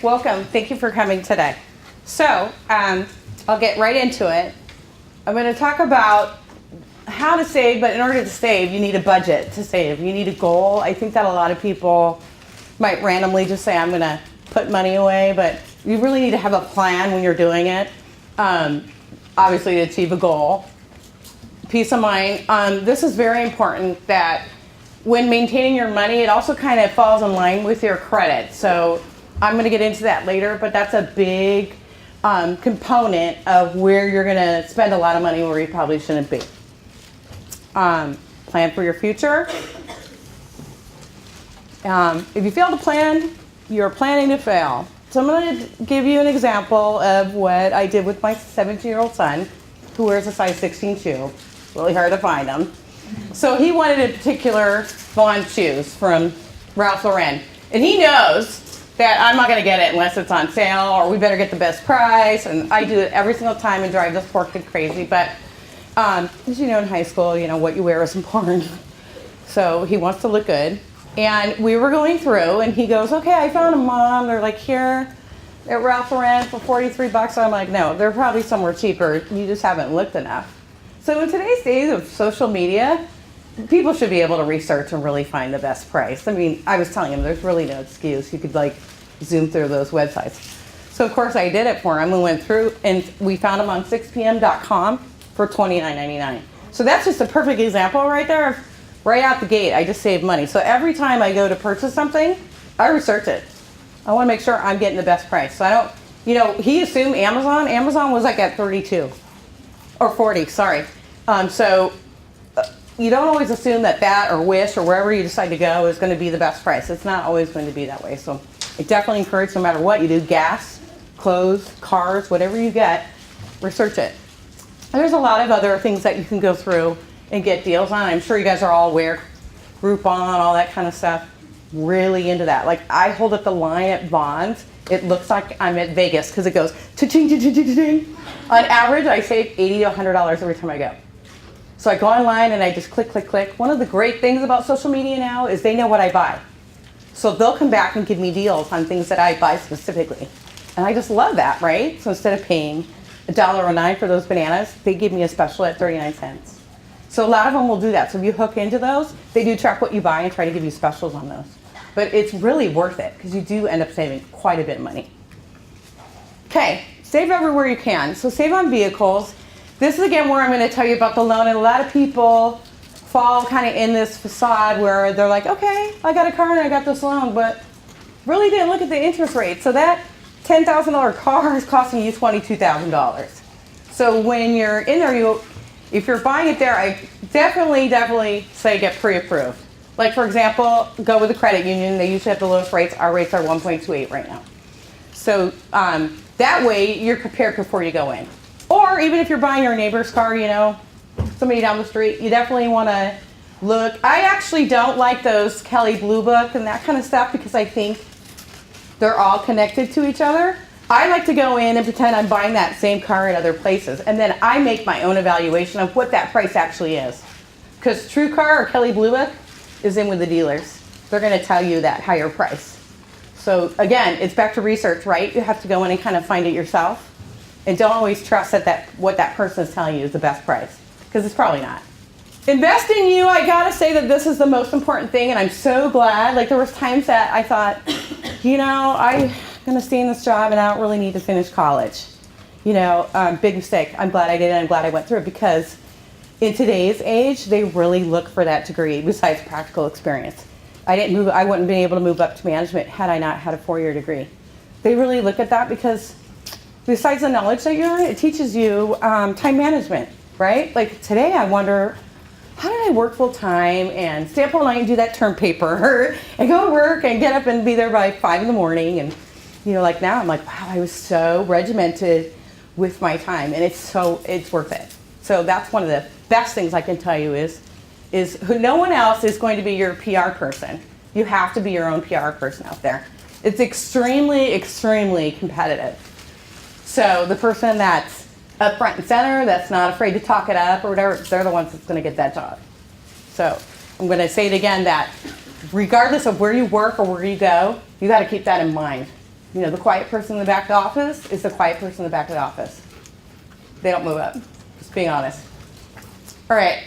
welcome. Thank you for coming today. So, I'll get right into it. I'm going to talk about how to save, but in order to save, you need a budget to save. You need a goal. I think that a lot of people might randomly just say, I'm going to put money away, but you really need to have a plan when you're doing it, obviously to achieve a goal. Peace of mind. This is very important that when maintaining your money, it also kind of falls in line with your credit. So I'm going to get into that later, but that's a big component of where you're going to spend a lot of money where you probably shouldn't be. Plan for your future. If you fail to plan, you're planning to fail. So I'm going to give you an example of what I did with my 17-year-old son, who wears a size 16 shoe. Really hard to find them. So he wanted a particular Vaughn shoes from Ralph Lauren. And he knows that I'm not going to get it unless it's on sale, or we better get the best price. And I do it every single time and drive this poor kid crazy. But as you know, in high school, you know, what you wear is important. So he wants to look good. And we were going through, and he goes, okay, I found them, Mom. They're like here at Ralph Lauren for $43. So I'm like, no, they're probably somewhere cheaper. You just haven't looked enough. So in today's days of social media, people should be able to research and really find the best price. I mean, I was telling him there's really no excuse. You could like zoom through those websites. So of course I did it for him. We went through and we found them on 6pm.com for $29.99. So that's just a perfect example right there of right out the gate. I just saved money. So every time I go to purchase something, I research it. I want to make sure I'm getting the best price. So I don't, you know, he assumed Amazon. Amazon was like at 32 or 40, sorry. So you don't always assume that or Wish or wherever you decide to go is going to be the best price. It's not always going to be that way. So I definitely encourage, no matter what you do, gas, clothes, cars, whatever you get, research it. And there's a lot of other things that you can go through and get deals on. I'm sure you guys are all aware, Groupon, all that kind of stuff. Really into that. Like I hold up the line at Vons. It looks like I'm at Vegas because it goes cha-ching, cha-ching, cha-ching. On average, I save $80 to $100 every time I go. So I go online and I just click, click, click. One of the great things about social media now is they know what I buy. So they'll come back and give me deals on things that I buy specifically. And I just love that, right? So instead of paying $1.09 for those bananas, they give me a special at 39 cents. So a lot of them will do that. So if you hook into those, they do track what you buy and try to give you specials on those. But it's really worth it because you do end up saving quite a bit of money. Okay, save everywhere you can. So save on vehicles. This is again where I'm going to tell you about the loan. And a lot of people fall kind of in this facade where they're like, okay, I got a car and I got this loan, but really didn't look at the interest rate. So that $10,000 car is costing you $22,000. So when you're in there, if you're buying it there, I definitely say get pre-approved. Like for example, go with a credit union. They usually have the lowest rates. Our rates are 1.28 right now. So that way you're prepared before you go in. Or even if you're buying your neighbor's car, you know, somebody down the street, you definitely want to look. I actually don't like those Kelley Blue Book and that kind of stuff because I think they're all connected to each other. I like to go in and pretend I'm buying that same car at other places. And then I make my own evaluation of what that price actually is. Because TrueCar or Kelley Blue Book is in with the dealers. They're going to tell you that higher price. So again, it's back to research, right? You have to go in and kind of find it yourself. And don't always trust that what that person is telling you is the best price. Because it's probably not. Invest in you. I got to say that this is the most important thing. And I'm so glad. Like there was times that I thought, you know, I'm going to stay in this job and I don't really need to finish college. You know, big mistake. I'm glad I did it. I'm glad I went through it because in today's age, they really look for that degree besides practical experience. I wouldn't have been able to move up to management had I not had a 4-year degree. They really look at that because besides the knowledge that you learn, it teaches you time management, right? Like today I wonder, how did I work full time and stay up all night and do that term paper and go to work and get up and be there by 5 in the morning? And you know, like now I'm like, wow, I was so regimented with my time and it's worth it. So that's one of the best things I can tell you is no one else is going to be your PR person. You have to be your own PR person out there. It's extremely, extremely competitive. So the person that's up front and center, that's not afraid to talk it up or whatever, they're the ones that's going to get that job. So I'm going to say it again that regardless of where you work or where you go, you got to keep that in mind. You know, the quiet person in the back of the office is the quiet person in the back of the office. They don't move up, just being honest. All right,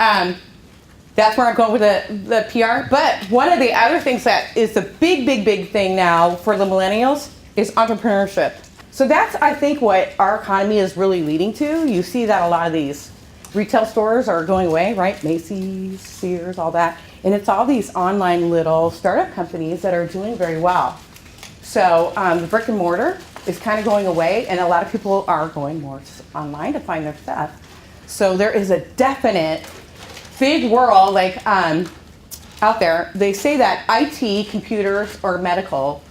that's where I'm going with the PR. But one of the other things that is the big thing now for the millennials is entrepreneurship. So that's, I think, what our economy is really leading to. You see that a lot of these retail stores are going away, right? Macy's, Sears, all that. And it's all these online little startup companies that are doing very well. So the brick and mortar is kind of going away, and a lot of people are going more online to find their stuff. So there is a definite big world like out there. They say that IT, computers, or medical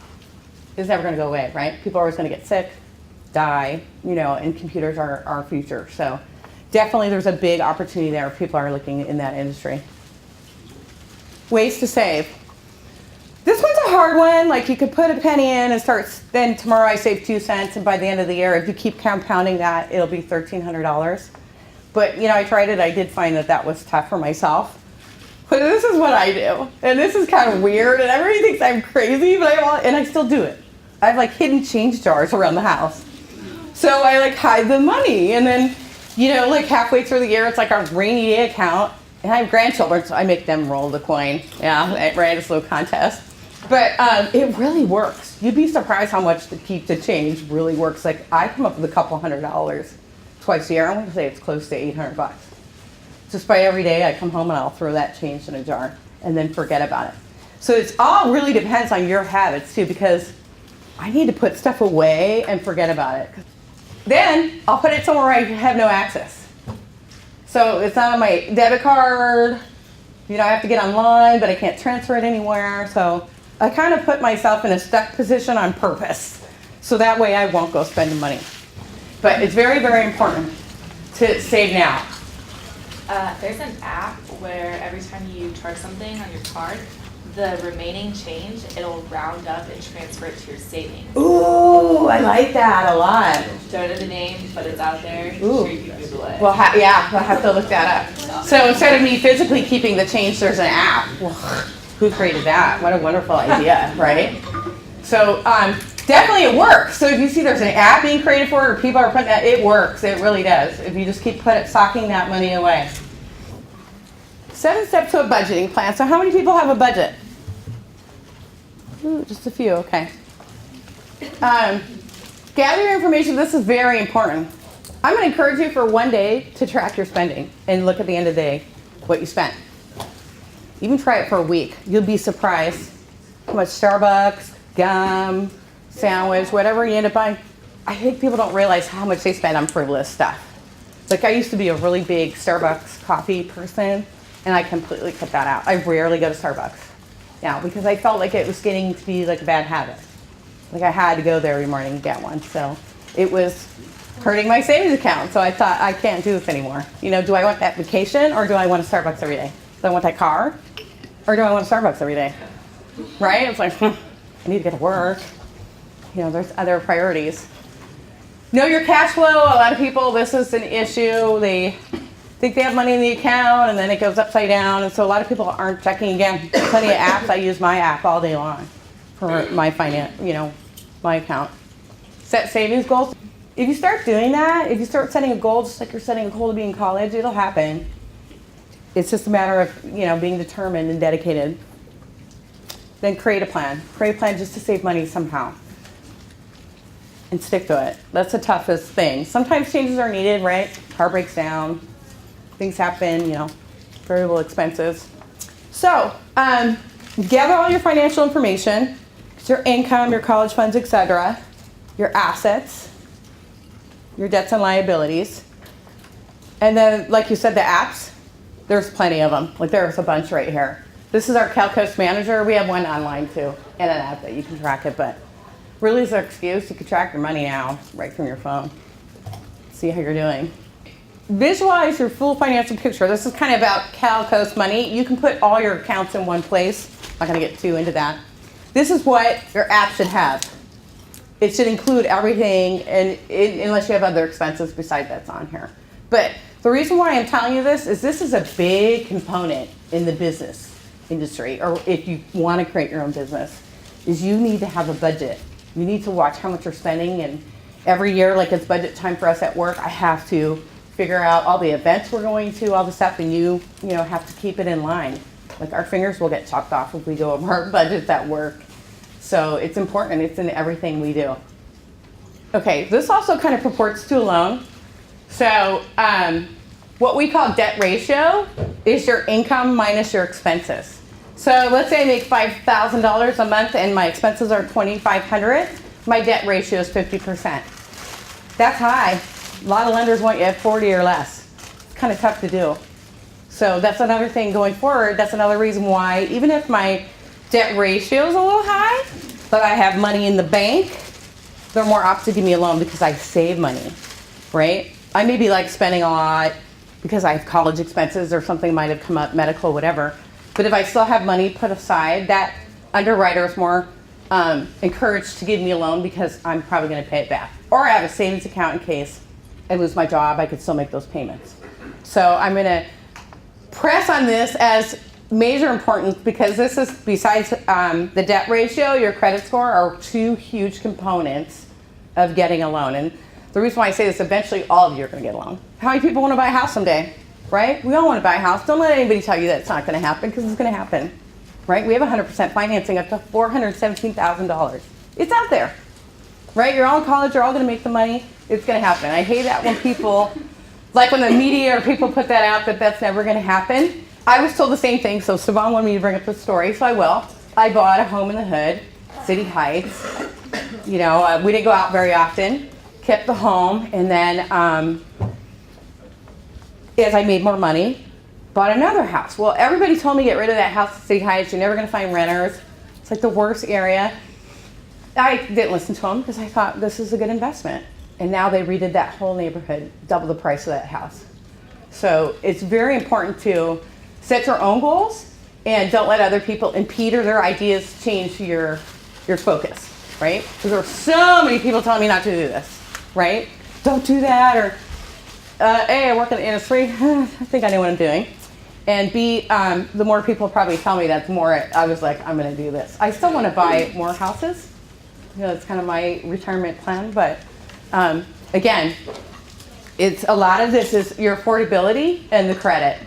is never going to go away, right? People are always going to get sick, die, you know, and computers are our future. So definitely there's a big opportunity there if people are looking in that industry. Ways to save. This one's a hard one. Like, you could put a penny in and start, then tomorrow I save 2 cents, and by the end of the year, if you keep compounding that, it'll be $1,300. But, you know, I tried it. I did find that that was tough for myself. But this is what I do. And this is kind of weird, and everybody thinks I'm crazy, but I still do it. I have, like, hidden change jars around the house. So I, like, hide the money. And then, you know, like, halfway through the year, it's like our rainy day account. And I have grandchildren, so I make them roll the coin. Yeah, right, it's a little contest. But it really works. You'd be surprised how much to keep the change really works. Like, I come up with a couple $100 twice a year. I want to say it's close to $800. Just by every day I come home and I'll throw that change in a jar and then forget about it. So it's all really depends on your habits too, because I need to put stuff away and forget about it. Then I'll put it somewhere I have no access. So it's not on my debit card. You know, I have to get online, but I can't transfer it anywhere. So I kind of put myself in a stuck position on purpose. So that way I won't go spending money. But it's very, very important to save now. There's an app where every time you charge something on your card, the remaining change, it'll round up and transfer it to your savings. Ooh, I like that a lot. Don't know the name, but it's out there. Ooh. Sure, you can Google it. Well, yeah, I'll have to look that up. So instead of me physically keeping the change, there's an app. Well, who created that? What a wonderful idea, right? So definitely it works. So if you see there's an app being created for it, or people are putting that, it works. It really does. If you just keep socking that money away. 7 steps to a budgeting plan. So how many people have a budget? Ooh, just a few, okay. Gather your information. This is very important. I'm going to encourage you for one day to track your spending and look at the end of the day what you spent. Even try it for a week. You'll be surprised how much Starbucks, gum, sandwich, whatever you end up buying. I think people don't realize how much they spend on frivolous stuff. Like, I used to be a really big Starbucks coffee person, and I completely cut that out. I rarely go to Starbucks now because I felt like it was getting to be like a bad habit. Like, I had to go there every morning and get one. So it was hurting my savings account. So I thought, I can't do this anymore. You know, do I want that vacation, or do I want a Starbucks every day? Do I want that car, or do I want a Starbucks every day? Right? It's like, I need to get to work. You know, there's other priorities. Know your cash flow. A lot of people, this is an issue. They think they have money in the account, and then it goes upside down. And so a lot of people aren't checking. Again, plenty of apps. I use my app all day long for my finance, you know, my account. Set savings goals. If you start doing that, if you start setting a goal, just like you're setting a goal to be in college, it'll happen. It's just a matter of, you know, being determined and dedicated. Then create a plan. Create a plan just to save money somehow. And stick to it. That's the toughest thing. Sometimes changes are needed, right? Car breaks down. Things happen, you know, variable expenses. So, gather all your financial information, your income, your college funds, etc., your assets, your debts and liabilities. And then, like you said, the apps, there's plenty of them. Like, there's a bunch right here. This is our CalCoast Manager. We have one online too, and an app that you can track it, but really is an excuse. You can track your money now right from your phone. See how you're doing. Visualize your full financial picture. This is kind of about CalCoast money. You can put all your accounts in one place. I'm not going to get too into that. This is what your app should have. It should include everything, and unless you have other expenses besides that's on here. But the reason why I'm telling you this is a big component in the business industry, or if you want to create your own business, is you need to have a budget You need to watch how much you're spending, and every year, like it's budget time for us at work, I have to figure out all the events we're going to, all the stuff, and you have to keep it in line. Like our fingers will get chopped off if we go over our budgets at work. So it's important, it's in everything we do. Okay, this also kind of purports to a loan. So what we call debt ratio is your income minus your expenses. So let's say I make $5,000 a month and my expenses are $2,500. My debt ratio is 50%. That's high. A lot of lenders want you at 40 or less. It's kind of tough to do. So that's another thing going forward. That's another reason why, even if my debt ratio is a little high, but I have money in the bank, they're more apt to give me a loan because I save money, right? I may be like spending a lot because I have college expenses or something might have come up, medical, whatever. But if I still have money put aside, that underwriter is more encouraged to give me a loan because I'm probably going to pay it back. Or I have a savings account in case I lose my job, I could still make those payments. So I'm going to press on this as major importance because this is, besides the debt ratio, your credit score are two huge components of getting a loan. And the reason why I say this, eventually all of you are going to get a loan. How many people want to buy a house someday, right? We all want to buy a house. Don't let anybody tell you that it's not going to happen, because it's going to happen, right? We have 100% financing up to $417,000. It's out there, right? You're all in college, you're all going to make the money. It's going to happen. I hate that when people, like when the media or people put that out that that's never going to happen. I was told the same thing, so Savon wanted me to bring up the story, so I will. I bought a home in the hood, City Heights. You know, we didn't go out very often, kept the home, and then as I made more money, bought another house. Well, everybody told me get rid of that house at City Heights. You're never going to find renters. It's like the worst area. I didn't listen to them because I thought this is a good investment. And now they redid that whole neighborhood, double the price of that house. So it's very important to set your own goals and don't let other people impede or their ideas change your focus, right? Because there are so many people telling me not to do this, right? Don't do that, or A, I work in the industry, I think I know what I'm doing. And B, the more people probably tell me that, the more I was like, I'm gonna do this. I still wanna buy more houses. You know, it's kind of my retirement plan, but again, it's a lot of this is your affordability and the credit.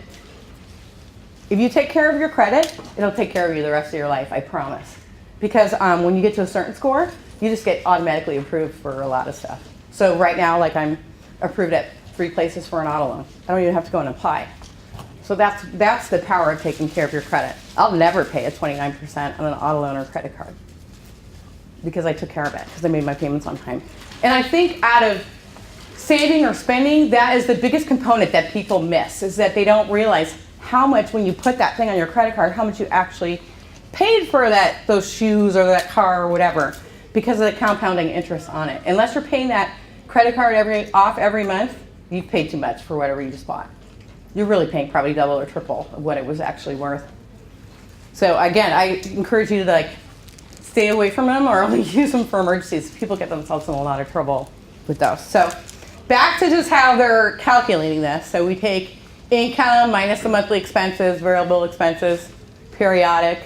If you take care of your credit, it'll take care of you the rest of your life, I promise. Because when you get to a certain score, you just get automatically approved for a lot of stuff. So right now, like I'm approved at 3 places for an auto loan. I don't even have to go and apply. So that's the power of taking care of your credit. I'll never pay a 29% on an auto loan or credit card because I took care of it, because I made my payments on time. And I think out of saving or spending, that is the biggest component that people miss, is that they don't realize how much, when you put that thing on your credit card, how much you actually paid for those shoes or that car or whatever, because of the compounding interest on it. Unless you're paying that credit card off every month, you've paid too much for whatever you just bought. You're really paying probably double or triple of what it was actually worth. So again, I encourage you to stay away from them or only use them for emergencies. People get themselves in a lot of trouble with those. So back to just how they're calculating this. So we take income minus the monthly expenses, variable expenses, periodic,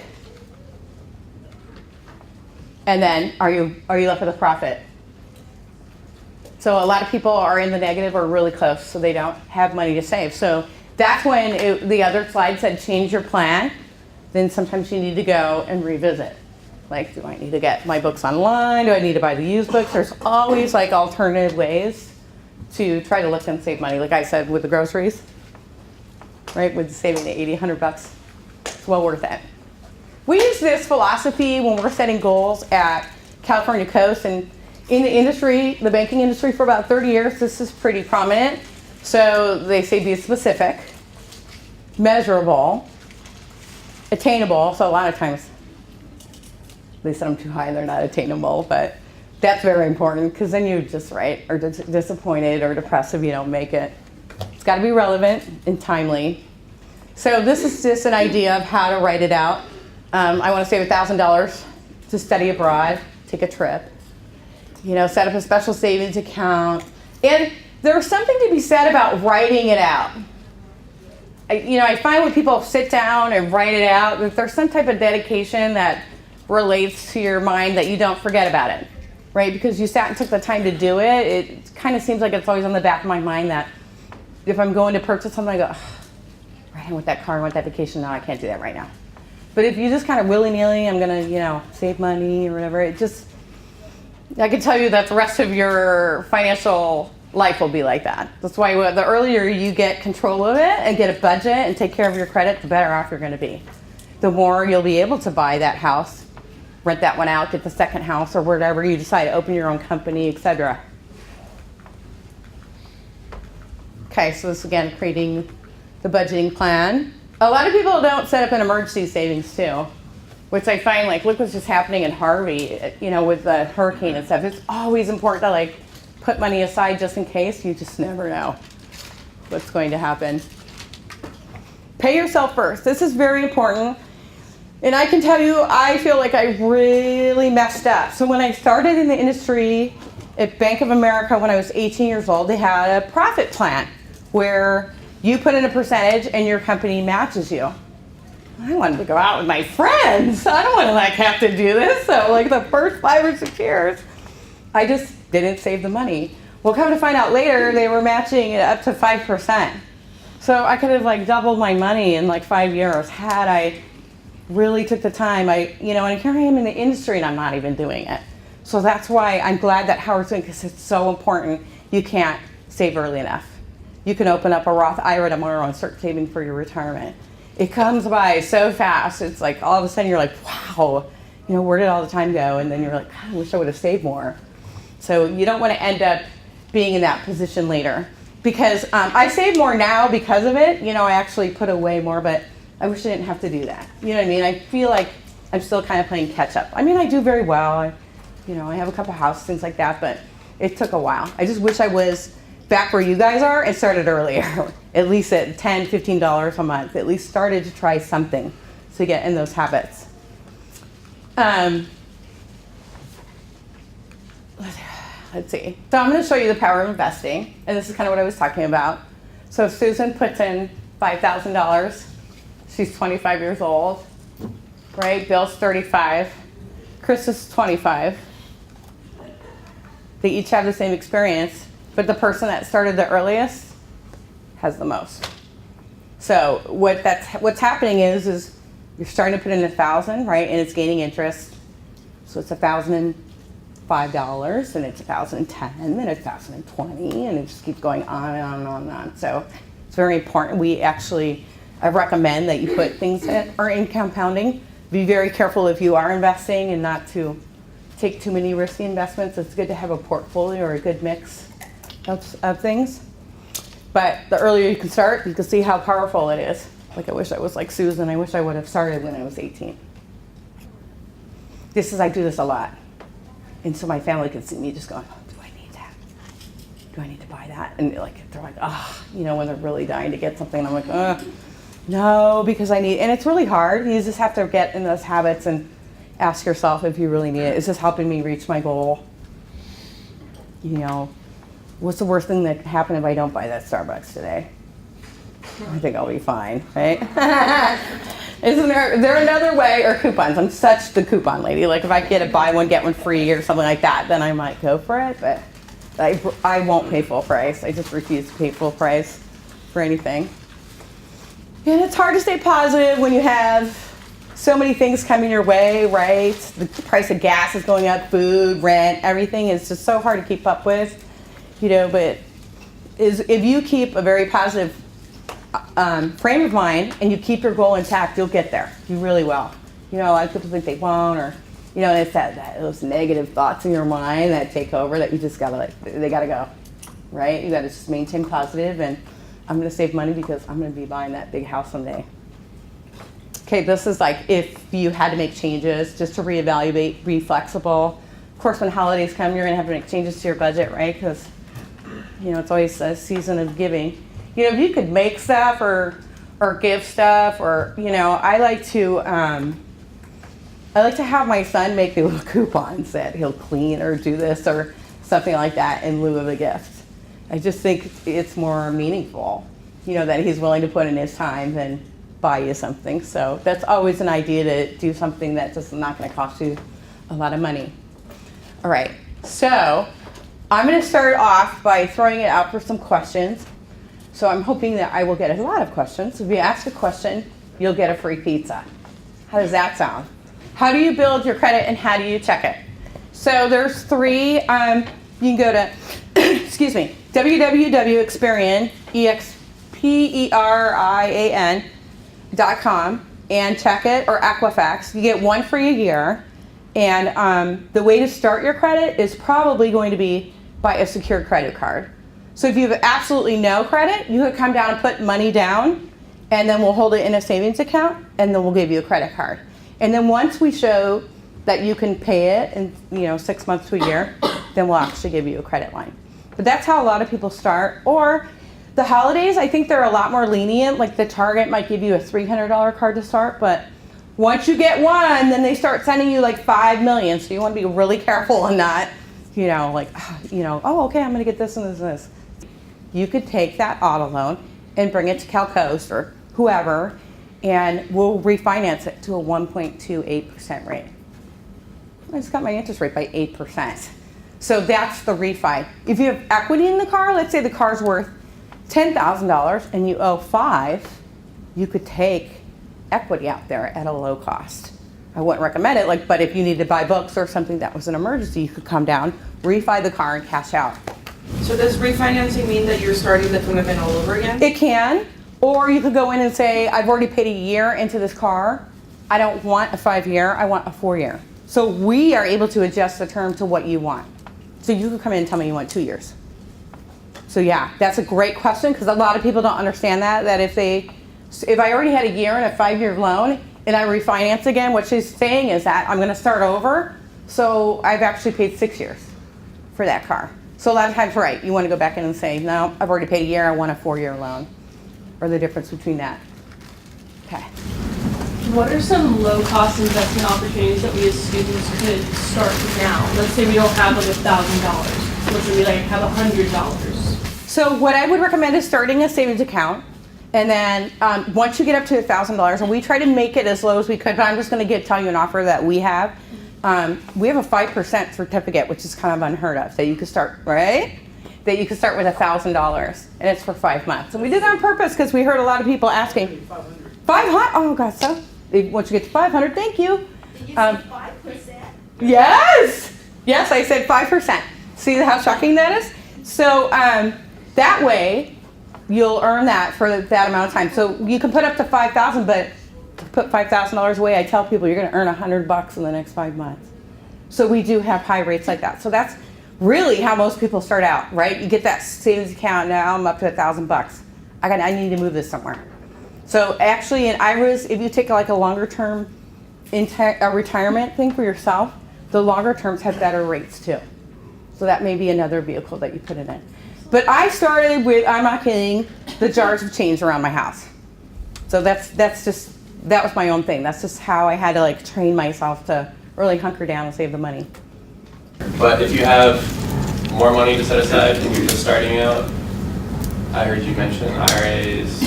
and then are you left with a profit? So a lot of people are in the negative or really close, so they don't have money to save. So that's when the other slide said change your plan. Then sometimes you need to go and revisit. Like, do I need to get my books online? Do I need to buy the used books? There's always alternative ways to try to look and save money. Like I said, with the groceries, right? With saving the $80, $100, it's well worth it. We use this philosophy when we're setting goals at California Coast, and in the industry, the banking industry, for about 30 years, this is pretty prominent. So they say be specific, measurable, attainable. So a lot of times they set them too high and they're not attainable, but that's very important, because then you just are disappointed or depressed if you don't make it. It's got to be relevant and timely. So this is just an idea of how to write it out. I want to save $1,000 to study abroad, take a trip, set up a special savings account. And there's something to be said about writing it out. I find when people sit down and write it out, that there's some type of dedication that relates to your mind that you don't forget about it. right? Because you sat and took the time to do it. It kind of seems like it's always on the back of my mind that if I'm going to purchase something, I go, right, I want that car, I want that vacation. No, I can't do that right now. But if you just kind of willy-nilly, I'm gonna, save money or whatever, I can tell you that the rest of your financial life will be like that. That's why the earlier you get control of it and get a budget and take care of your credit, the better off you're gonna be. The more you'll be able to buy that house, rent that one out, get the second house, or whatever you decide, open your own company, etc. Okay, so this again, creating the budgeting plan. A lot of people don't set up an emergency savings too, which I find, like, look what's just happening in Harvey, with the hurricane and stuff. It's always important to, like, put money aside just in case. You just never know what's going to happen. Pay yourself first. This is very important. And I can tell you, I feel like I really messed up. So when I started in the industry at Bank of America when I was 18 years old, they had a profit plan where you put in a percentage and your company matches you. I wanted to go out with my friends. I don't want to have to do this. So the first 5 or 6 years, I just didn't save the money. Well, come to find out later, they were matching it up to 5%. So I could have doubled my money in 5 years had I really took the time. And here I am in the industry and I'm not even doing it. So that's why I'm glad that Howard's doing it, because it's so important. You can't save early enough. You can open up a Roth IRA tomorrow and start saving for your retirement. It comes by so fast. It's all of a sudden you're like, wow, where did all the time go? And then you're like, God, I wish I would have saved more. So you don't want to end up being in that position later. Because I save more now because of it. I actually put away more, but I wish I didn't have to do that. You know what I mean? I feel like I'm still kind of playing catch up. I mean, I do very well. I have a couple houses, things like that, but it took a while. I just wish I was back where you guys are and started earlier, at least at $10, $15 a month, at least started to try something to get in those habits. Let's see. So I'm going to show you the power of investing, and this is kind of what I was talking about. So Susan puts in $5,000. She's 25 years old, right? Bill's 35. Chris is 25. They each have the same experience, but the person that started the earliest has the most. So what's happening is you're starting to put in 1,000, right? And it's gaining interest. So it's $1,005, and it's $1,010, and it's $1,020, and it just keeps going on and on and on and on. So it's very important. I recommend that you put things that are in compounding. Be very careful if you are investing and not to take too many risky investments. It's good to have a portfolio or a good mix of things. But the earlier you can start, you can see how powerful it is. I wish I was like Susan. I wish I would have started when I was 18. I do this a lot. And so my family can see me just going, oh, do I need that? Do I need to buy that? And they're like, when they're really dying to get something, I'm like, no, because I need, and it's really hard. You just have to get in those habits and ask yourself if you really need it. Is this helping me reach my goal? What's the worst thing that could happen if I don't buy that Starbucks today? I think I'll be fine, right? Isn't there another way, or coupons? I'm such the coupon lady. If I get a buy one, get one free or something like that, then I might go for it, but I won't pay full price. I just refuse to pay full price for anything. And it's hard to stay positive when you have so many things coming your way, right? The price of gas is going up, food, rent, everything is just so hard to keep up with, but if you keep a very positive frame of mind and you keep your goal intact, you'll get there. You really will. A lot of people think they won't, or, it's those negative thoughts in your mind that take over that you just they gotta go, right? You gotta just maintain positive, and I'm going to save money because I'm going to be buying that big house someday. Okay, this is if you had to make changes, just to reevaluate, be flexible. Of course, when holidays come, you're going to have to make changes to your budget, right? Because, it's always a season of giving. If you could make stuff or give stuff, or, I like to have my son make me little coupons that he'll clean or do this or something like that in lieu of a gift. I just think it's more meaningful, that he's willing to put in his time than buy you something. So that's always an idea, to do something that's just not going to cost you a lot of money. All right, So I'm going to start off by throwing it out for some questions. So I'm hoping that I will get a lot of questions. If you ask a question, you'll get a free pizza. How does that sound? How do you build your credit and how do you check it? So there's three. You can go to, excuse me, www.experian, experian.com and check it, or Equifax. You get one for a year. And the way to start your credit is probably going to be by a secured credit card. So if you have absolutely no credit, you could come down and put money down, and then we'll hold it in a savings account, and then we'll give you a credit card. And then once we show that you can pay it in 6 months to a year, then we'll actually give you a credit line. But that's how a lot of people start. Or the holidays, I think they're a lot more lenient. Like the Target might give you a $300 card to start, but once you get one, then they start sending you like 5 million. So you want to be really careful and not, oh, okay, I'm going to get this and this and this. You could take that auto loan and bring it to CalCoast or whoever, and we'll refinance it to a 1.28% rate. I just got my interest rate by 8%. So that's the refi. If you have equity in the car, let's say the car's worth $10,000 and you owe $5,000, you could take equity out there at a low cost. I wouldn't recommend it, but if you need to buy books or something that was an emergency, you could come down, refi the car, and cash out. So does refinancing mean that you're starting the commitment all over again? It can, or you could go in and say, I've already paid a year into this car. I don't want a 5-year, I want a 4-year. So we are able to adjust the term to what you want. So you could come in and tell me you want 2 years. So yeah, that's a great question, because a lot of people don't understand that if I already had a year and a 5-year loan and I refinance again, what she's saying is that I'm going to start over. So I've actually paid 6 years for that car. So a lot of times, right, you want to go back in and say, no, I've already paid a year, I want a 4-year loan, or the difference between that. Okay. What are some low-cost investment opportunities that we as students could start now? Let's say we don't have like $1,000. Let's say we have $100. So what I would recommend is starting a savings account. And then once you get up to $1,000, and we try to make it as low as we could, but I'm just going to tell you an offer that we have. We have a 5% certificate, which is kind of unheard of. That you could start, right? That you could start with $1,000, and it's for 5 months. And we did that on purpose because we heard a lot of people asking. 500? Oh, God, so once you get to 500, thank you. Did you say 5%? Yes, yes, I said 5%. See how shocking that is? So that way, you'll earn that for that amount of time. So you can put up to $5,000, but to put $5,000 away, I tell people you're going to earn $100 in the next 5 months. So we do have high rates like that. So that's really how most people start out, right? You get that savings account. Now I'm up to $1,000. I need to move this somewhere. So actually, in IRAs, if you take like a longer term retirement thing for yourself, the longer terms have better rates too. So that may be another vehicle that you put it in. But I started with, I'm not kidding, the jars of change around my house. So that was my own thing. That's just how I had to train myself to really hunker down and save the money. But if you have more money to set aside and you're just starting out, I heard you mention IRAs.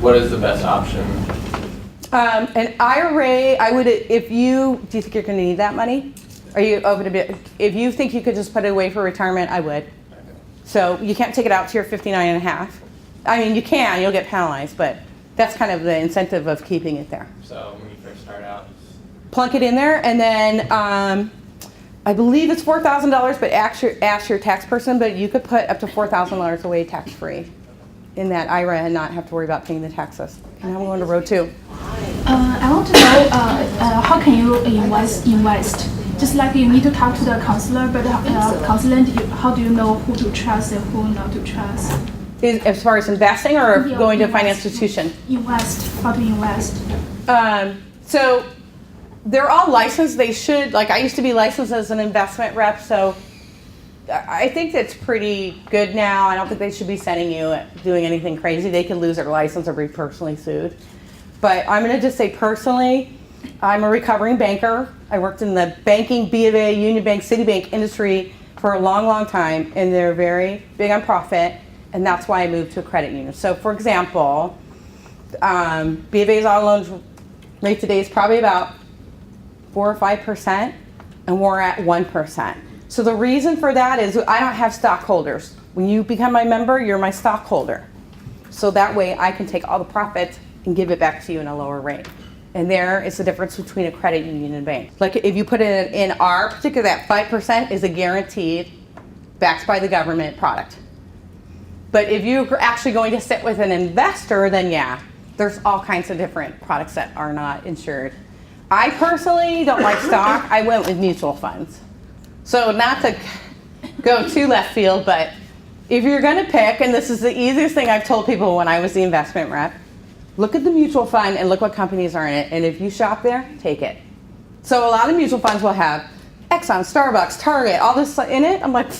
What is the best option? An IRA, do you think you're going to need that money? Are you open to be, if you think you could just put it away for retirement, I would. So you can't take it out to your 59 and a half. I mean, you can, you'll get penalized, but that's kind of the incentive of keeping it there. So when you first start out, Plunk it in there, and then I believe it's $4,000, but ask your tax person, but you could put up to $4,000 away tax-free in that IRA and not have to worry about paying the taxes. And I'm going to row 2. I want to know how can you invest? Just like you need to talk to the counselor, but counselor, how do you know who to trust and who not to trust? As far as investing or going to a financial institution? How to invest? So they're all licensed. They should, I used to be licensed as an investment rep, so I think that's pretty good now. I don't think they should be sending you doing anything crazy. They could lose their license or be personally sued. But I'm going to just say personally, I'm a recovering banker. I worked in the banking, B of A, Union Bank, Citibank industry for a long, long time, and they're very big on profit, and that's why I moved to a credit union. So for example, B of A's auto loans rate today is probably about 4 or 5%, and we're at 1%. So the reason for that is I don't have stockholders. When you become my member, you're my stockholder. So that way I can take all the profit and give it back to you in a lower rate. And there is the difference between a credit union and a bank. Like if you put it in our particular, that 5% is a guaranteed, backed by the government product. But if you're actually going to sit with an investor, then yeah, there's all kinds of different products that are not insured. I personally don't like stock. I went with mutual funds. So not to go too left field, but if you're going to pick, and this is the easiest thing I've told people when I was the investment rep, look at the mutual fund and look what companies are in it. And if you shop there, take it. So a lot of mutual funds will have Exxon, Starbucks, Target, all this in it. I'm like,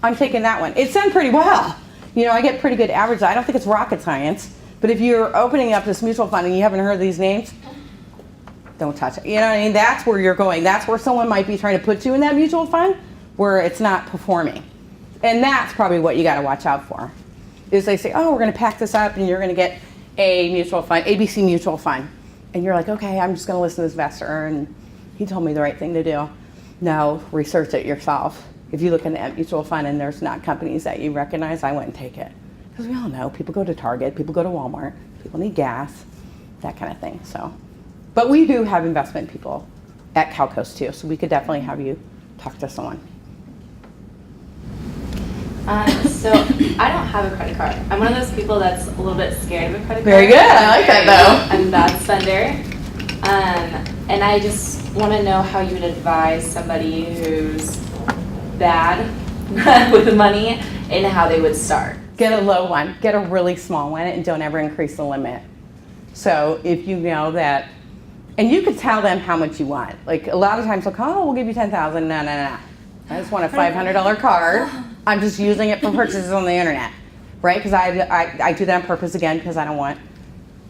I'm taking that one. It's done pretty well. You know, I get pretty good average. I don't think it's rocket science. But if you're opening up this mutual fund and you haven't heard these names, don't touch it. You know what I mean? That's where you're going. That's where someone might be trying to put you in that mutual fund where it's not performing. And that's probably what you got to watch out for. Is they say, oh, we're going to pack this up and you're going to get a mutual fund, ABC mutual fund. And you're like, okay, I'm just going to listen to this investor and he told me the right thing to do. No, research it yourself. If you look in that mutual fund and there's not companies that you recognize, I wouldn't take it. Because we all know people go to Target, people go to Walmart, people need gas, that kind of thing. So, but we do have investment people at CalCoast too, so we could definitely have you talk to someone. So I don't have a credit card. I'm one of those people that's a little bit scared of a credit card. Very good, I like that though. I'm a bad spender. And I just want to know how you would advise somebody who's bad with money and how they would start. Get a low one, get a really small one, and don't ever increase the limit. So if you know that, and you could tell them how much you want. Like a lot of times they'll call, oh, we'll give you $10,000. No. I just want a $500 card. I'm just using it for purchases on the internet, right? Because I do that on purpose again because I don't want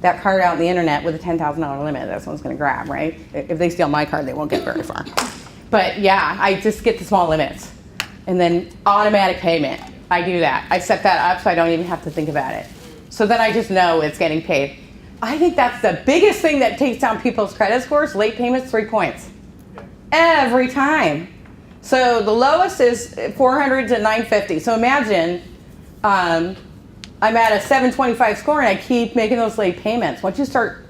that card out on the internet with a $10,000 limit that someone's going to grab, right? If they steal my card, they won't get very far. But yeah, I just get the small limits. And then automatic payment, I do that. I set that up so I don't even have to think about it. So then I just know it's getting paid. I think that's the biggest thing that takes down people's credit scores, late payments, 3 points. Every time. So the lowest is 400 to 950. So imagine I'm at a 725 score and I keep making those late payments. Once you start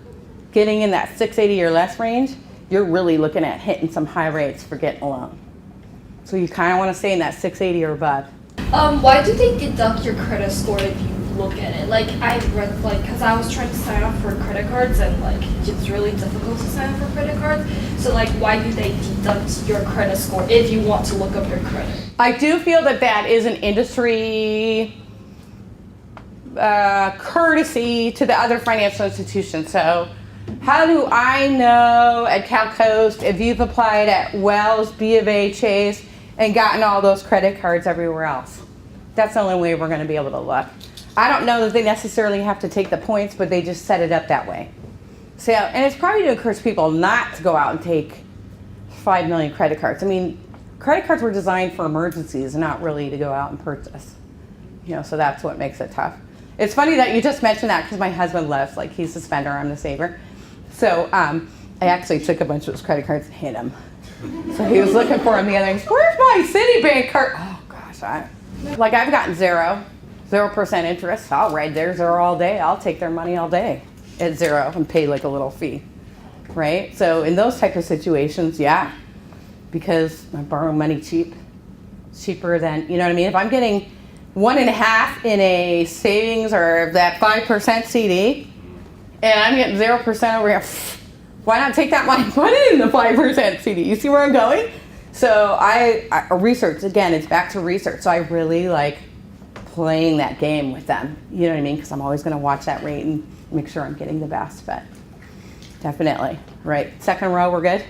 getting in that 680 or less range, you're really looking at hitting some high rates for getting a loan. So you kind of want to stay in that 680 or above. Why do they deduct your credit score if you look at it? Like I read, because I was trying to sign up for credit cards and it's really difficult to sign up for credit cards. So why do they deduct your credit score if you want to look up your credit? I do feel that that is an industry courtesy to the other financial institutions. So how do I know at CalCoast if you've applied at Wells, B of A, Chase, and gotten all those credit cards everywhere else? That's the only way we're going to be able to look. I don't know that they necessarily have to take the points, but they just set it up that way. So, and it's probably to encourage people not to go out and take 5 million credit cards. I mean, credit cards were designed for emergencies, not really to go out and purchase. You know, so that's what makes it tough. It's funny that you just mentioned that because my husband loves, he's the spender, I'm the saver. So I actually took a bunch of his credit cards and hid them. So he was looking for them the other day. Where's my Citibank card? Oh gosh, I've gotten 0% interest. I'll ride their zero all day. I'll take their money all day at 0 and pay a little fee, right? So in those type of situations, yeah, because I borrow money cheaper than, you know what I mean? If I'm getting 1.5 in a savings or that 5% CD, and I'm getting 0% over here, why not take that money and put it in the 5% CD? You see where I'm going? So I research, again, it's back to research. So I really like playing that game with them. You know what I mean? Because I'm always going to watch that rate and make sure I'm getting the best. But definitely, right? Second row, we're good?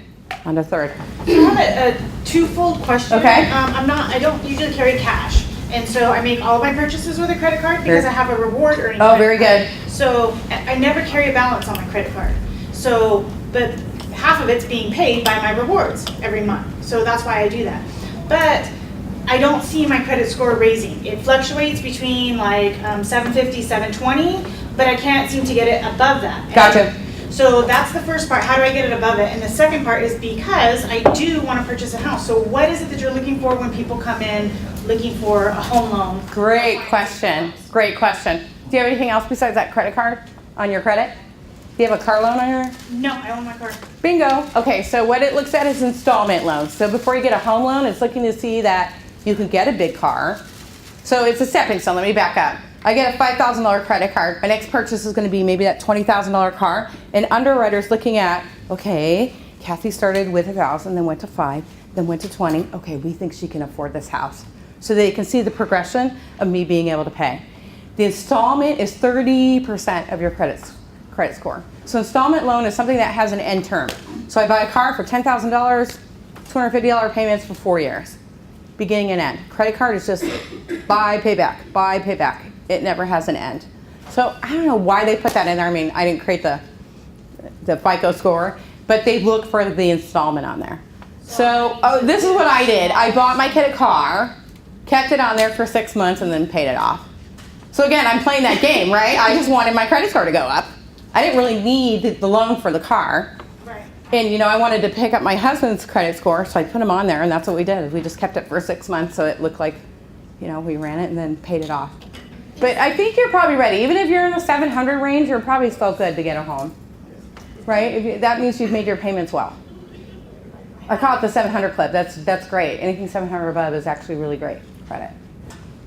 On to third. I have a twofold question. Okay. I don't usually carry cash. And so I make all of my purchases with a credit card because I have a reward earning. Oh, very good. So I never carry a balance on my credit card. So, but half of it's being paid by my rewards every month. So that's why I do that. But I don't see my credit score raising. It fluctuates between 750, 720, but I can't seem to get it above that. Gotcha. So that's the first part. How do I get it above it? And the second part is because I do want to purchase a house. So what is it that you're looking for when people come in looking for a home loan? Great question. Great question. Do you have anything else besides that credit card on your credit? Do you have a car loan on your? No, I own my car. Bingo. Okay, so what it looks at is installment loans. So before you get a home loan, it's looking to see that you can get a big car. So it's a stepping stone. Let me back up. I get a $5,000 credit card. My next purchase is going to be maybe that $20,000 car. And underwriter's looking at, okay, Cathy started with 1,000, then went to 5, then went to 20. Okay, we think she can afford this house. So they can see the progression of me being able to pay. The installment is 30% of your credit score. So installment loan is something that has an end term. So I buy a car for $10,000, $250 payments for 4 years, beginning and end. Credit card is just buy, pay back, buy, pay back. It never has an end. So I don't know why they put that in there. I mean, I didn't create the FICO score, but they look for the installment on there. So this is what I did. I bought my kid a car, kept it on there for 6 months, and then paid it off. So again, I'm playing that game, right? I just wanted my credit score to go up. I didn't really need the loan for the car. Right. And you know, I wanted to pick up my husband's credit score, so I put him on there, and that's what we did. We just kept it for 6 months, so it looked like, you know, we ran it and then paid it off. But I think you're probably ready. Even if you're in the 700 range, you're probably still good to get a home, right? That means you've made your payments well. I call it the 700 club. That's great. Anything 700 above is actually really great credit.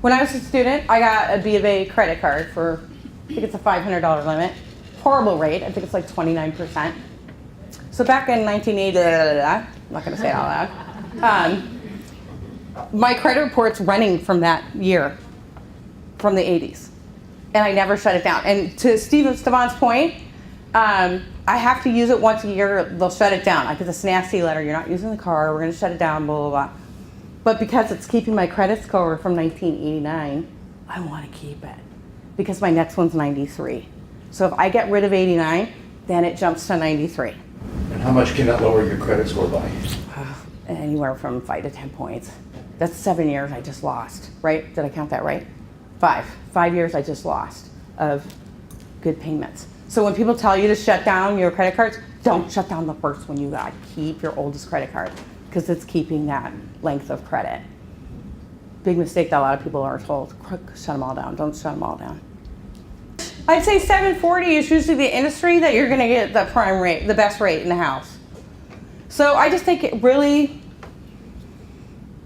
When I was a student, I got a B of A credit card for, I think it's a $500 limit. Horrible rate. I think it's like 29%. So back in 1980, I'm not going to say it out loud. My credit report's running from that year, from the 80s, and I never shut it down. And to Stevan's point, I have to use it once a year. They'll shut it down. I get this nasty letter. You're not using the car. We're going to shut it down. Blah blah blah. But because it's keeping my credit score from 1989, I want to keep it because my next one's 93. So if I get rid of 89, then it jumps to 93. And how much can that lower your credit score by? Anywhere from 5 to 10 points. That's 7 years I just lost, right? Did I count that right? 5 years I just lost of good payments. So when people tell you to shut down your credit cards, don't shut down the first one you got. Keep your oldest credit card because it's keeping that length of credit. Big mistake that a lot of people are told. Shut them all down. Don't shut them all down. I'd say 740 is usually the industry that you're going to get the prime rate, the best rate in the house. So I just think it really,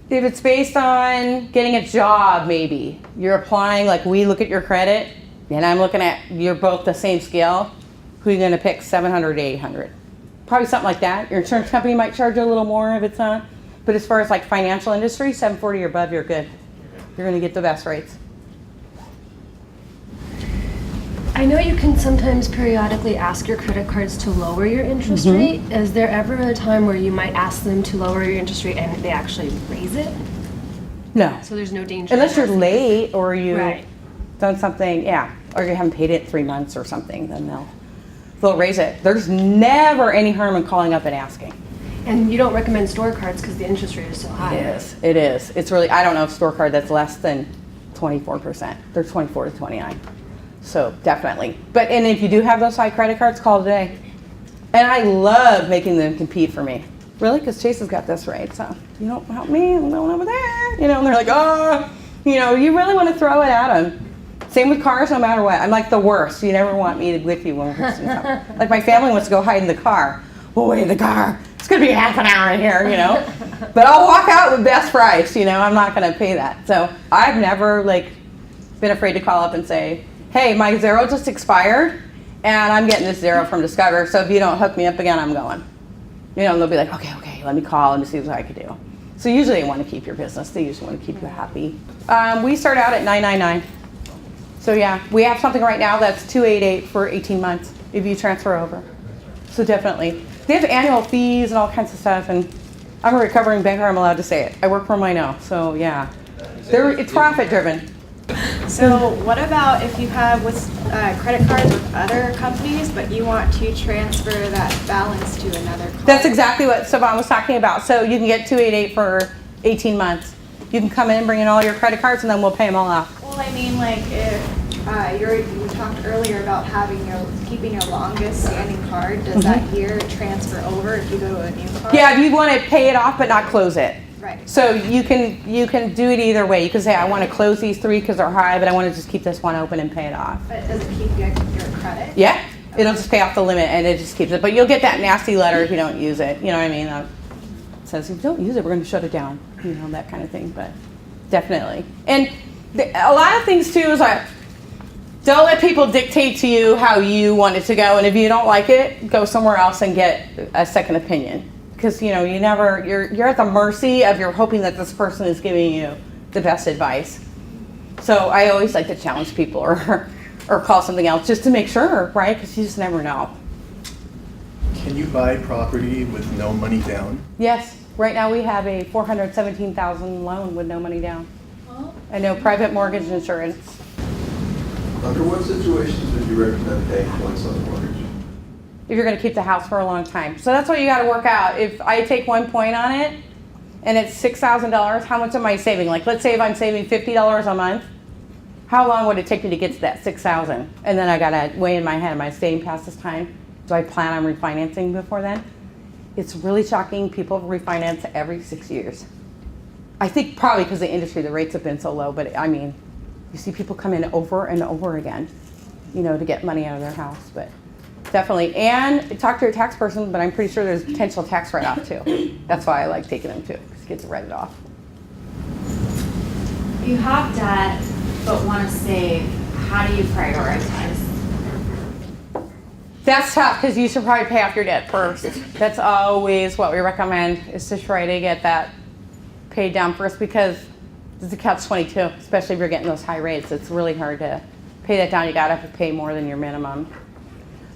if it's based on getting a job, maybe you're applying, like we look at your credit and I'm looking at, you're both the same scale, who are you going to pick, 700 to 800? Probably something like that. Your insurance company might charge you a little more if it's on, but as far as like financial industry, 740 or above, you're good. You're going to get the best rates. I know you can sometimes periodically ask your credit cards to lower your interest rate. Is there ever a time where you might ask them to lower your interest rate and they actually raise it? No. So there's no danger. Unless you're late or you've Right. done something, yeah, or you haven't paid it 3 months or something, then they'll raise it. There's never any harm in calling up and asking. And you don't recommend store cards because the interest rate is so high. It is. It's really, I don't know a store card that's less than 24%. They're 24 to 29. So definitely. And if you do have those high credit cards, call today. And I love making them compete for me. Really? Because Chase has got this rate. So you don't help me, I'm going over there. You know, and they're like, oh, you know, you really want to throw it at them. Same with cars, no matter what. I'm like the worst. You never want me with you when we're fixing something. Like my family wants to go hide in the car. We'll wait in the car. It's going to be half an hour in here, you know. But I'll walk out with best price, you know. I'm not going to pay that. So I've never been afraid to call up and say, hey, my zero just expired, and I'm getting this zero from Discover, so if you don't hook me up again, I'm going. You know, and they'll be like, okay, let me call and see what I could do. So usually they want to keep your business. They usually want to keep you happy. We start out at $999. So yeah, we have something right now that's $288 for 18 months if you transfer over. So definitely. They have annual fees and all kinds of stuff, and I'm a recovering banker, I'm allowed to say it. I work for them, I know, so yeah. It's profit driven. So what about if you have with credit cards with other companies, but you want to transfer that balance to another card? That's exactly what Siobhan was talking about. So you can get $288 for 18 months. You can come in and bring in all your credit cards, and then we'll pay them all off. Well, I mean, like if you were talked earlier about keeping your longest standing card. Does that year transfer over if you go to a new card? Yeah, if you want to pay it off but not close it. Right. So you can do it either way. You can say, I want to close these 3 because they're high, but I want to just keep this one open and pay it off. But does it keep your credit? Yeah, it'll just pay off the limit and it just keeps it. But you'll get that nasty letter if you don't use it. You know what I mean? It says, if you don't use it, we're going to shut it down. You know, that kind of thing. But definitely. And a lot of things too is like, don't let people dictate to you how you want it to go. And if you don't like it, go somewhere else and get a second opinion. Because you're at the mercy of you're hoping that this person is giving you the best advice. So I always like to challenge people or call something else just to make sure, right? Because you just never know. Can you buy property with no money down? Yes, right now we have a $417,000 loan with no money down. And no private mortgage insurance. Under what situations would you recommend paying points on the mortgage? If you're going to keep the house for a long time. So that's what you got to work out. If I take 1 point on it and it's $6,000, how much am I saving? Like, let's say if I'm saving $50 a month, how long would it take me to get to that $6,000? And then I got to weigh in my head, am I staying past this time? Do I plan on refinancing before then? It's really shocking. People refinance every 6 years. I think probably because the industry, the rates have been so low, but I mean, you see people come in over and over again, to get money out of their house, but definitely. And talk to your tax person, but I'm pretty sure there's potential tax write-off too. That's why I like taking them too, because it gets write it off. You have debt, but want to save. How do you prioritize? That's tough, because you should probably pay off your debt first. That's always what we recommend, is to try to get that paid down first, because it's a catch-22, especially if you're getting those high rates. It's really hard to pay that down. You gotta have to pay more than your minimum.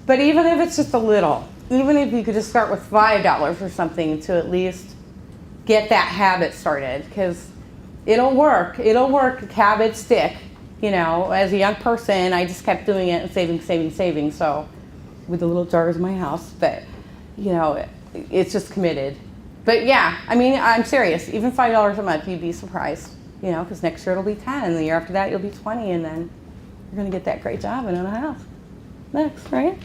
But even if it's just a little, even if you could just start with $5 or something to at least get that habit started, because it'll work. It'll work. Habits stick. As a young person, I just kept doing it and saving. So with the little jars in my house, but it's just committed. But yeah, I mean, I'm serious. Even $5 a month, you'd be surprised. Because next year it'll be 10, and the year after that you'll be 20, and then you're gonna get that great job and own a house. Next, right?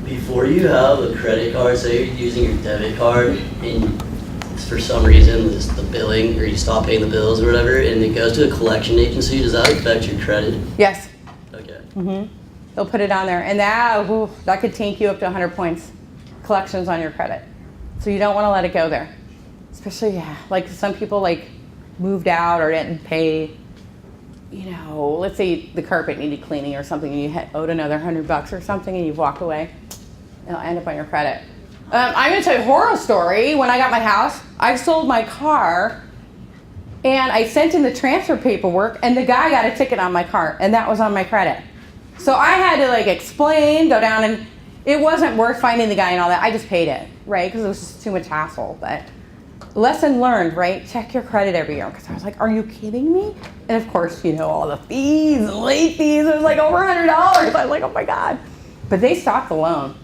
Before you have a credit card, say you're using your debit card, and for some reason the billing, or you stop paying the bills or whatever, and it goes to a collection agency, does that affect your credit? Yes. Okay. They'll put it on there, and that could tank you up to 100 points, collections on your credit. So you don't want to let it go there. Especially, like some people moved out or didn't pay, let's say the carpet needed cleaning or something, and you owed another $100 or something, and you've walked away. It'll end up on your credit. I'm going to tell you a horror story. When I got my house, I sold my car, and I sent in the transfer paperwork, and the guy got a ticket on my car, and that was on my credit. So I had to explain, go down, and it wasn't worth finding the guy and all that. I just paid it, right? Because it was just too much hassle. But lesson learned, right? Check your credit every year. Because I was like, are you kidding me? And of course, all the fees, and late fees, it was over $100. I was like, oh my God. But they stopped the loan.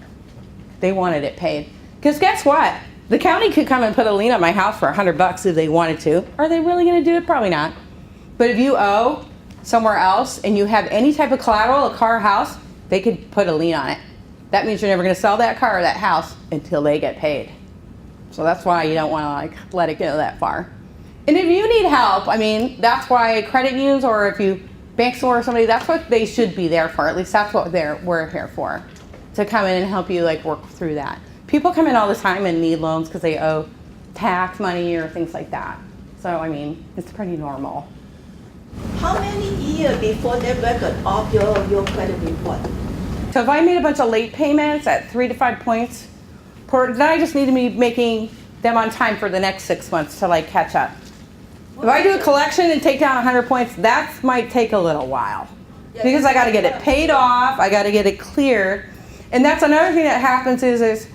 They wanted it paid. Because guess what? The county could come and put a lien on my house for $100 if they wanted to. Are they really going to do it? Probably not. But if you owe somewhere else and you have any type of collateral, a car, house, they could put a lien on it. That means you're never going to sell that car or that house until they get paid. So that's why you don't want to let it go that far. And if you need help, I mean, that's why credit unions, or if you banks or somebody, that's what they should be there for. At least that's what we're here for, to come in and help you work through that. People come in all the time and need loans because they owe tax money or things like that. So I mean, it's pretty normal. How many years before they record of your credit report? So if I made a bunch of late payments at 3 to 5 points, then I just need to be making them on time for the next 6 months to catch up. If I do a collection and take down 100 points, that might take a little while. Because I got to get it paid off, I got to get it cleared. And that's another thing that happens is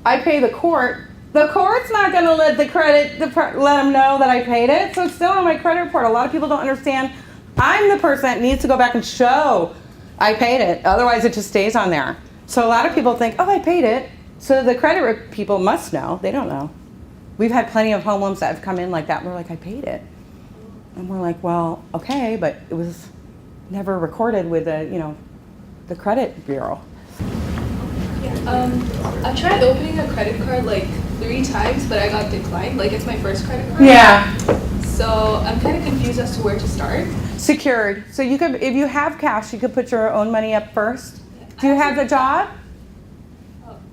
I pay the court. The court's not going to let let them know that I paid it, so it's still on my credit report. A lot of people don't understand. I'm the person that needs to go back and show I paid it. Otherwise, it just stays on there. So a lot of people think, oh, I paid it. So the credit people must know. They don't know. We've had plenty of home loans that have come in like that, and we're like, I paid it. And we're like, well, okay, but it was never recorded with the credit bureau. I tried opening a credit card like 3 times, but I got declined. Like it's my first credit card. Yeah. So I'm kind of confused as to where to start. Secured. So you could, if you have cash, you could put your own money up first. Do you have the job?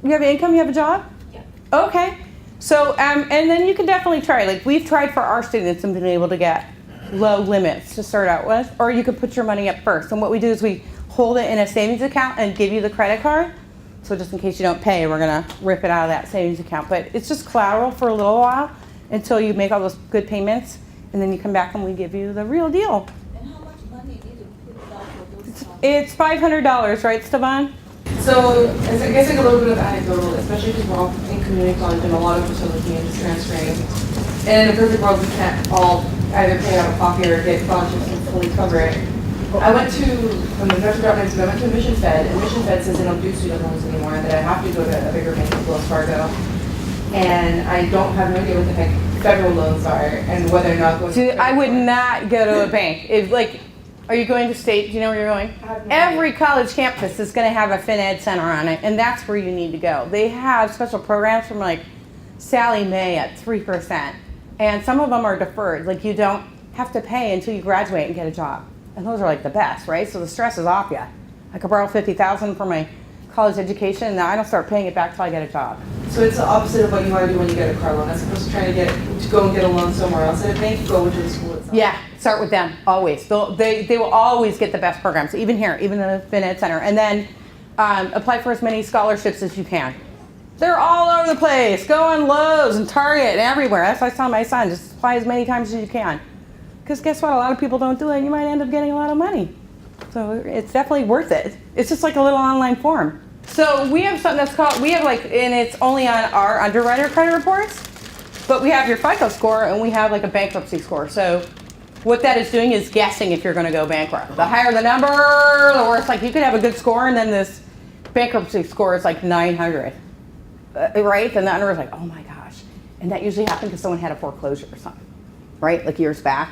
You have income, you have a job? Yeah. Okay. So, and then you can definitely try. Like we've tried for our students and been able to get low limits to start out with, or you could put your money up first. And what we do is we hold it in a savings account and give you the credit card. So just in case you don't pay, we're gonna rip it out of that savings account. But it's just collateral for a little while until you make all those good payments, and then you come back and we give you the real deal. And how much money do you put down for those? It's $500, right, Stevan? So, I guess like a little bit of anecdotal, especially because we're all in community college and a lot of us are looking into transferring. And in a perfect world, we can't all either pay out of pocket or get scholarships and fully cover it. I went to, when the North Department, I went to Mission Fed, and Mission Fed says they don't do student loans anymore, that I have to go to a bigger bank like Wells Fargo. And I don't have no idea what the heck federal loans are and whether or not going to. I would not go to a bank. If like, are you going to state? Do you know where you're going? Every college campus is going to have a FinEd center on it, and that's where you need to go. They have special programs from like Sallie Mae at 3%, and some of them are deferred. Like you don't have to pay until you graduate and get a job. And those are like the best, right? So the stress is off you. I could borrow $50,000 for my college education, and now I don't start paying it back till I get a job. So it's the opposite of what you want to do when you get a car loan, as opposed to trying to go and get a loan somewhere else at a bank, go to the school itself. Yeah, start with them, always. They will always get the best programs, even here, even the FinEd Center. And then apply for as many scholarships as you can. They're all over the place. Go on Lowe's and Target and everywhere. That's what I tell my son, just apply as many times as you can. Because guess what, a lot of people don't do it, and you might end up getting a lot of money. So it's definitely worth it. It's just like a little online form. So we have something that's called, and it's only on our underwriter credit reports, but we have your FICO score and we have like a bankruptcy score. So what that is doing is guessing if you're gonna go bankrupt. The higher the number, the worse. Like you could have a good score and then this bankruptcy score is like 900, right? Then the underwriter's like, oh my gosh. And that usually happened because someone had a foreclosure or something, right? Like years back.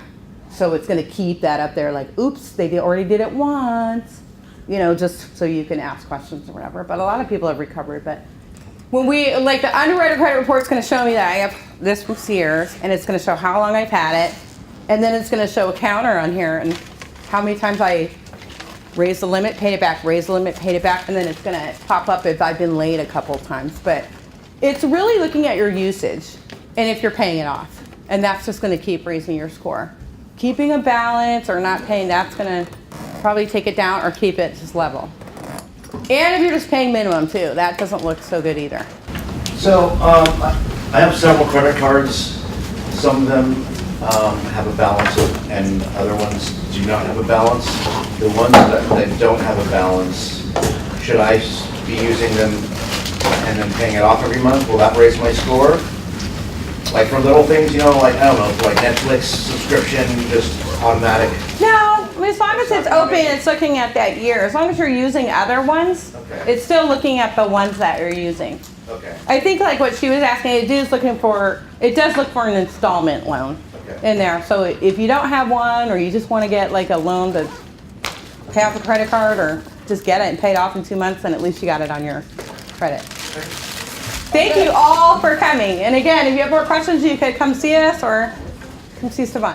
So it's gonna keep that up there like, oops, they already did it once. You know, just so you can ask questions or whatever. But a lot of people have recovered. But when we, like the underwriter credit report's gonna show me that I have this from Sears, and it's gonna show how long I've had it, and then it's gonna show a counter on here and how many times I raised the limit, paid it back, raised the limit, paid it back, and then it's gonna pop up if I've been late a couple of times. But it's really looking at your usage and if you're paying it off. And that's just gonna keep raising your score. Keeping a balance or not paying, that's gonna probably take it down or keep it just level. And if you're just paying minimum too, that doesn't look so good either. So I have several credit cards. Some of them have a balance and other ones do not have a balance. The ones that don't have a balance, should I be using them and then paying it off every month? Will that raise my score? Like for little things, you know, like, I don't know, like Netflix subscription, just automatic. No, I mean, as long as it's open, it's looking at that year. As long as you're using other ones, Okay. it's still looking at the ones that you're using. Okay. I think like what she was asking, it does look for an installment loan in there. So if you don't have one, or you just want to get like a loan to pay off a credit card, or just get it and pay it off in 2 months, then at least you got it on your credit. Thank you all for coming. And again, if you have more questions, you could come see us or come see Stevan.